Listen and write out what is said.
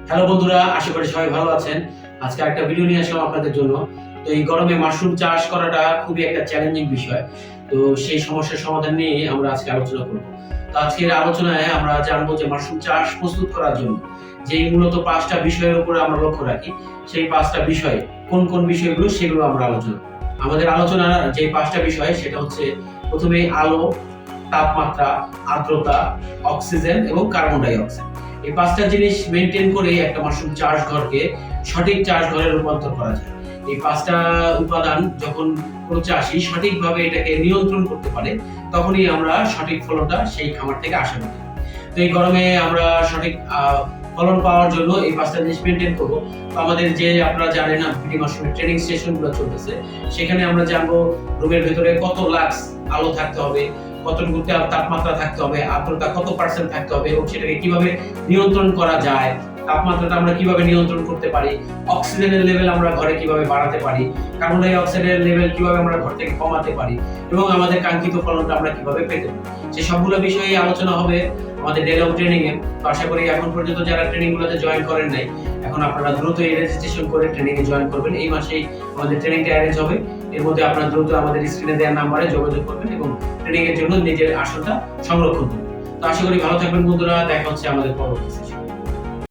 Hello বন্ধুরা, আশা করি সবাই ভালো আছেন। আজকে একটা ভিডিও নিয়ে আসলাম আপনাদের জন্য। তো এই গরমে মাশরুম চাষ করাটা খুবই একটা চ্যালেঞ্জিং বিষয়। তো সেই সমস্যার সমাধান নিয়ে আমরা আজকে আলোচনা করব। তো আজকের আলোচনায় আমরা জানবো যে মাশরুম চাষ প্রস্তুত করার জন্য যেই মূলত 5টা বিষয়ের উপরে আমরা লক্ষ্য রাখি, সেই 5টা বিষয় কোন কোন বিষয়গুলো সেগুলো আমরা আলোচনা করব। আমাদের আলোচনার যে 5টা বিষয় সেটা হচ্ছে প্রথমেই আলো, তাপমাত্রা, আর্দ্রতা, অক্সিজেন এবং কার্বন ডাই অক্সাইড। এই 5টা জিনিস মেইনটেইন করে একটা মাশরুম চাষ ঘরকে সঠিক চাষ ঘরে রূপান্তর করা যায়। এই 5টা উপাদান যখন কোনো চাষী সঠিকভাবে এটাকে নিয়ন্ত্রণ করতে পারে, তখনই আমরা সঠিক ফলনটা সেই খামার থেকে আশা করতে পারি। তো এই গরমে আমরা সঠিক ফলন পাওয়ার জন্য এই 5টা জিনিস মেইনটেইন করব। তো আমাদের যে আপনারা জানেন বিডি মাশরুমের ট্রেনিং সেশনগুলো চলতেছে, সেখানে আমরা জানবো রুমের ভেতরে কত লাক্স আলো থাকতে হবে, কতটুকু তাপমাত্রা থাকতে হবে, আর্দ্রতা কত পার্সেন্ট থাকতে হবে এবং সেটাকে কিভাবে নিয়ন্ত্রণ করা যায়, তাপমাত্রাটা আমরা কিভাবে নিয়ন্ত্রণ করতে পারি, অক্সিজেনের লেভেল আমরা ঘরে কিভাবে বাড়াতে পারি, কার্বন ডাই অক্সাইডের লেভেল কিভাবে আমরা ঘর থেকে কমাতে পারি এবং আমাদের কাঙ্ক্ষিত ফলনটা আমরা কিভাবে পেতে পারি, সেই সবগুলো বিষয়ে আলোচনা হবে আমাদের ডে লং ট্রেনিং এ। তো আশা করি এখন পর্যন্ত যারা ট্রেনিং গুলোতে জয়েন করেন নাই, এখন আপনারা দ্রুত এই রেজিস্ট্রেশন করে ট্রেনিং এ জয়েন করবেন। এই মাসেই আমাদের ট্রেনিংটা অ্যারেঞ্জ হবে। এর মধ্যে আপনারা দ্রুত আমাদের স্ক্রিনে দেওয়া নাম্বারে যোগাযোগ করবেন এবং ট্রেনিং এর জন্য নিজের আসনটা সংরক্ষণ করবেন। তো আশা করি ভালো থাকবেন বন্ধুরা, দেখা হচ্ছে আমাদের পরবর্তী সেশনে।